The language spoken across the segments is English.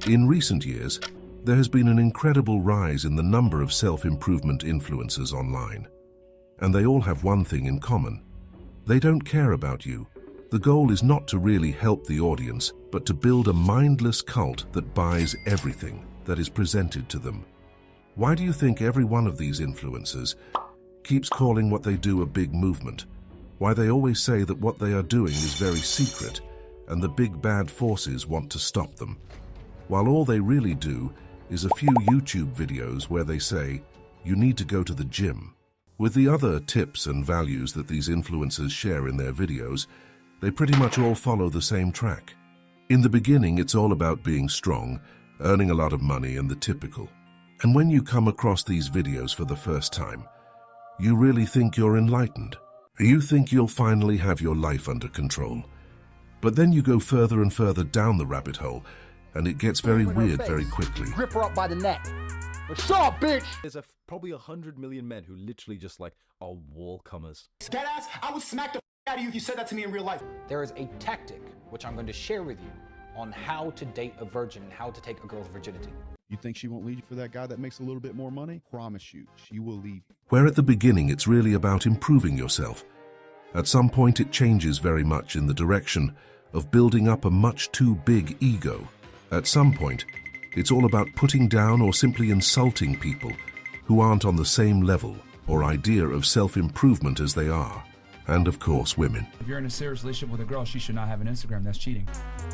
In recent years, there has been an incredible rise in the number of self-improvement influencers online. And they all have one thing in common. They don't care about you. The goal is not to really help the audience, but to build a mindless cult that buys everything that is presented to them. Why do you think every one of these influencers keeps calling what they do a big movement? Why they always say that what they are doing is very secret and the big bad forces want to stop them? While all they really do is a few YouTube videos where they say, you need to go to the gym. With the other tips and values that these influencers share in their videos, they pretty much all follow the same track. In the beginning, it's all about being strong, earning a lot of money and the typical. And when you come across these videos for the first time, you really think you're enlightened. You think you'll finally have your life under control. But then you go further and further down the rabbit hole, and it gets very weird very quickly. Rip her up by the neck. What's up, bitch? There's probably 100 million men who literally just like are wall comers. Deadass, I would smack the out of you if you said that to me in real life. There is a tactic, which I'm going to share with you, on how to date a virgin and how to take a girl's virginity. You think she won't leave you for that guy that makes a little bit more money? Promise you, she will leave. Where at the beginning it's really about improving yourself. At some point it changes very much in the direction of building up a much too big ego. At some point, it's all about putting down or simply insulting people who aren't on the same level or idea of self-improvement as they are. And of course, women. If you're in a serious relationship with a girl, she should not have an Instagram. That's cheating.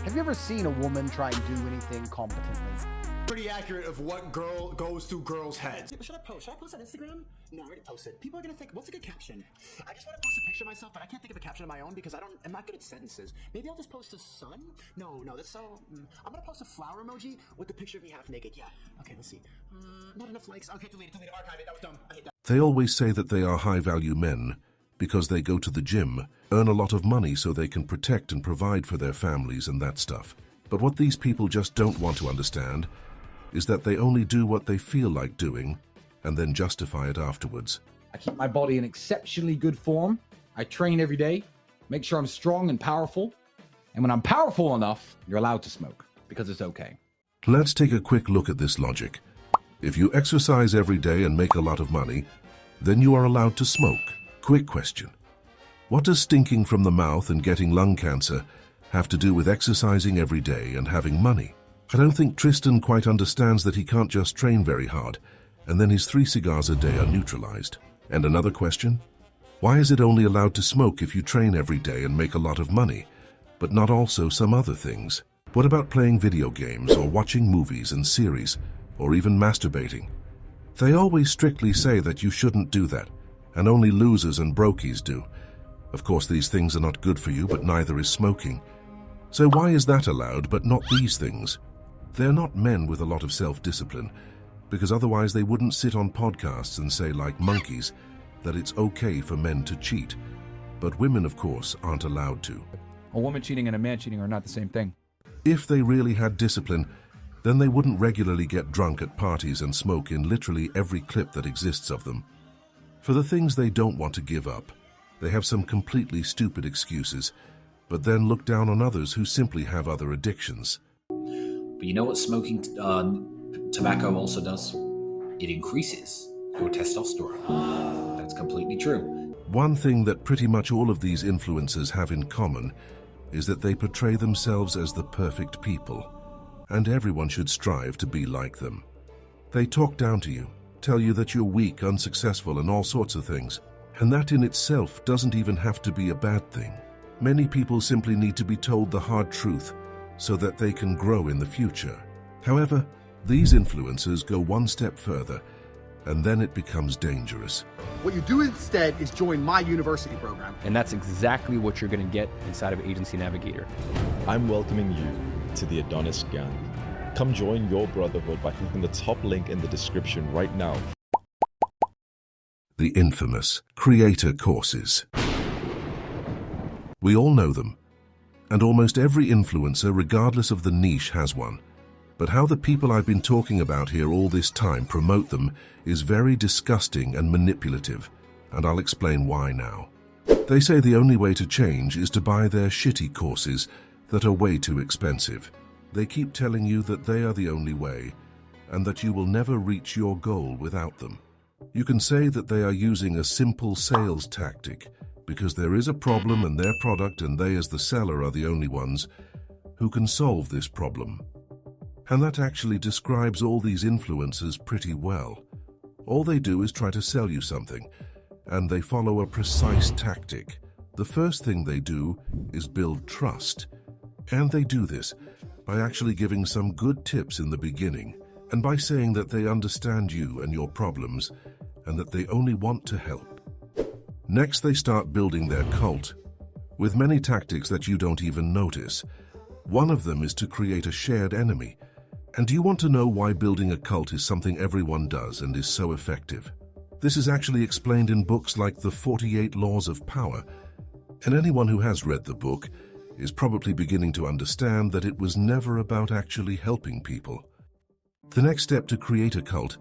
Have you ever seen a woman try and do anything competently? Pretty accurate of what girl goes through girls' heads. Should I post? Should I post on Instagram? No, I already posted. People are gonna think, what's a good caption? I just want to post a picture of myself, but I can't think of a caption of my own because I'm not good at sentences. Maybe I'll just post a sun? No, that's so... I'm gonna post a flower emoji with the picture of me half naked. Yeah. Okay, let's see. Not enough likes. Okay, delete it, archive it. That was dumb. I hate that. They always say that they are high-value men because they go to the gym, earn a lot of money so they can protect and provide for their families and that stuff. But what these people just don't want to understand is that they only do what they feel like doing and then justify it afterwards. I keep my body in exceptionally good form. I train every day, make sure I'm strong and powerful. And when I'm powerful enough, you're allowed to smoke because it's okay. Let's take a quick look at this logic. If you exercise every day and make a lot of money, then you are allowed to smoke. Quick question. What does stinking from the mouth and getting lung cancer have to do with exercising every day and having money? I don't think Tristan quite understands that he can't just train very hard, and then his 3 cigars a day are neutralized. And another question? Why is it only allowed to smoke if you train every day and make a lot of money, but not also some other things? What about playing video games or watching movies and series, or even masturbating? They always strictly say that you shouldn't do that, and only losers and brokies do. Of course, these things are not good for you, but neither is smoking. So why is that allowed, but not these things? They're not men with a lot of self-discipline, because otherwise they wouldn't sit on podcasts and say, like monkeys, that it's okay for men to cheat. But women, of course, aren't allowed to. A woman cheating and a man cheating are not the same thing. If they really had discipline, then they wouldn't regularly get drunk at parties and smoke in literally every clip that exists of them. For the things they don't want to give up, they have some completely stupid excuses, but then look down on others who simply have other addictions. But you know what smoking tobacco also does? It increases your testosterone. That's completely true. One thing that pretty much all of these influencers have in common is that they portray themselves as the perfect people, and everyone should strive to be like them. They talk down to you, tell you that you're weak, unsuccessful, and all sorts of things. And that in itself doesn't even have to be a bad thing. Many people simply need to be told the hard truth so that they can grow in the future. However, these influencers go one step further, and then it becomes dangerous. What you do instead is join my university program. And that's exactly what you're going to get inside of Agency Navigator. I'm welcoming you to the Adonis Gang. Come join your brotherhood by clicking the top link in the description right now. The infamous creator courses. We all know them, and almost every influencer, regardless of the niche, has one. But how the people I've been talking about here all this time promote them is very disgusting and manipulative, and I'll explain why now. They say the only way to change is to buy their shitty courses that are way too expensive. They keep telling you that they are the only way and that you will never reach your goal without them. You can say that they are using a simple sales tactic because there is a problem in their product and they as the seller are the only ones who can solve this problem. And that actually describes all these influencers pretty well. All they do is try to sell you something, and they follow a precise tactic. The first thing they do is build trust. And they do this by actually giving some good tips in the beginning, and by saying that they understand you and your problems, and that they only want to help. Next, they start building their cult, with many tactics that you don't even notice. One of them is to create a shared enemy. And do you want to know why building a cult is something everyone does and is so effective? This is actually explained in books like The 48 Laws of Power, and anyone who has read the book is probably beginning to understand that it was never about actually helping people. The next step to create a cult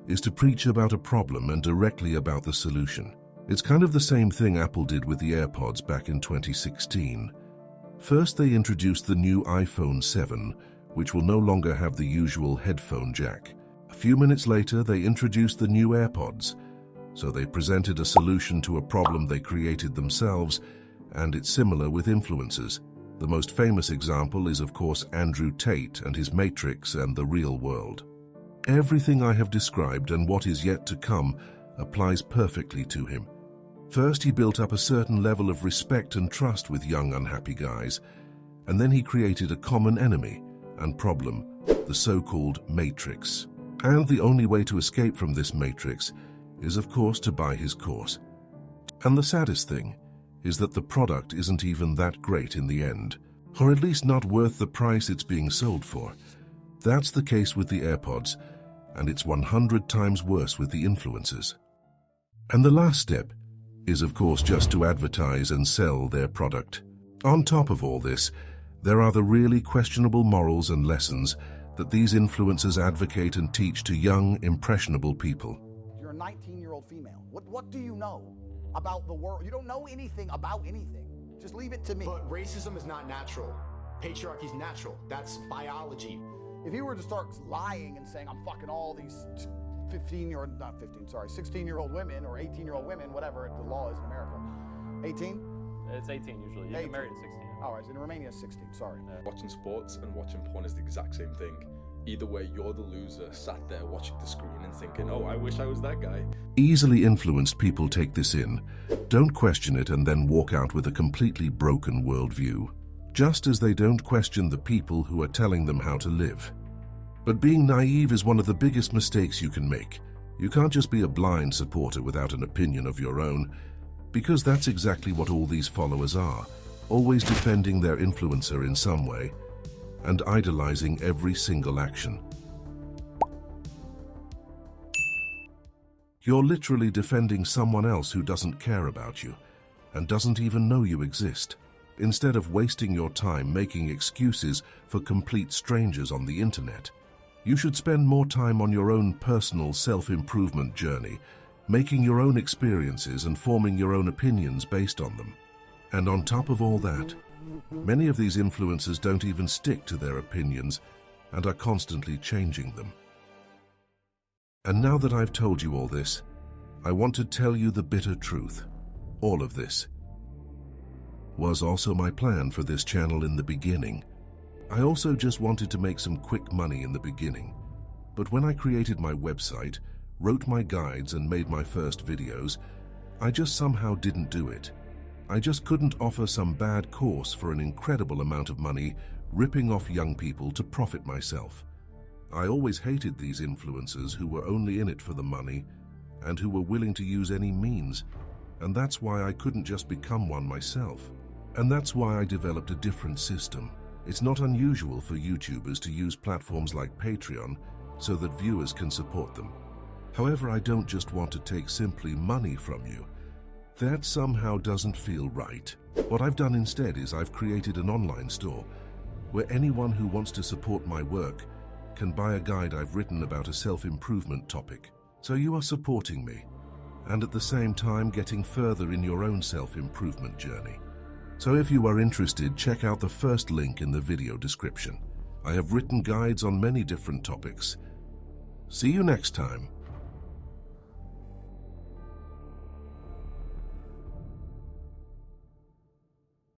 is to preach about a problem and directly about the solution. It's kind of the same thing Apple did with the AirPods back in 2016. First, they introduced the new iPhone 7, which will no longer have the usual headphone jack. A few minutes later, they introduced the new AirPods. So they presented a solution to a problem they created themselves, and it's similar with influencers. The most famous example is, of course, Andrew Tate and his Matrix and the real world. Everything I have described and what is yet to come applies perfectly to him. First, he built up a certain level of respect and trust with young, unhappy guys, and then he created a common enemy and problem, the so-called Matrix. And the only way to escape from this Matrix is, of course, to buy his course. And the saddest thing is that the product isn't even that great in the end, or at least not worth the price it's being sold for. That's the case with the AirPods, and it's 100 times worse with the influencers. And the last step is, of course, just to advertise and sell their product. On top of all this, there are the really questionable morals and lessons that these influencers advocate and teach to young, impressionable people. You're a 19-year-old female. What do you know about the world? You don't know anything about anything. Just leave it to me. But racism is not natural. Patriarchy is natural. That's biology. If you were to start lying and saying, I'm fucking all these 16-year-old women or 18-year-old women, whatever the law is in America. 18? It's 18 usually. You get married at 16. All right, in Romania it's 16, sorry. Watching sports and watching porn is the exact same thing. Either way, you're the loser, sat there watching the screen and thinking, oh, I wish I was that guy. Easily influenced people take this in, don't question it, and then walk out with a completely broken worldview. Just as they don't question the people who are telling them how to live. But being naive is one of the biggest mistakes you can make. You can't just be a blind supporter without an opinion of your own, because that's exactly what all these followers are, always defending their influencer in some way, and idolizing every single action. You're literally defending someone else who doesn't care about you, and doesn't even know you exist, instead of wasting your time making excuses for complete strangers on the internet. You should spend more time on your own personal self-improvement journey, making your own experiences and forming your own opinions based on them. And on top of all that, many of these influencers don't even stick to their opinions and are constantly changing them. And now that I've told you all this, I want to tell you the bitter truth. All of this was also my plan for this channel in the beginning. I also just wanted to make some quick money in the beginning. But when I created my website, wrote my guides and made my first videos, I just somehow didn't do it. I just couldn't offer some bad course for an incredible amount of money, ripping off young people to profit myself. I always hated these influencers who were only in it for the money and who were willing to use any means, and that's why I couldn't just become one myself. And that's why I developed a different system. It's not unusual for YouTubers to use platforms like Patreon so that viewers can support them. However, I don't just want to take simply money from you. That somehow doesn't feel right. What I've done instead is I've created an online store where anyone who wants to support my work can buy a guide I've written about a self-improvement topic. So you are supporting me, and at the same time getting further in your own self-improvement journey. So if you are interested, check out the first link in the video description. I have written guides on many different topics. See you next time.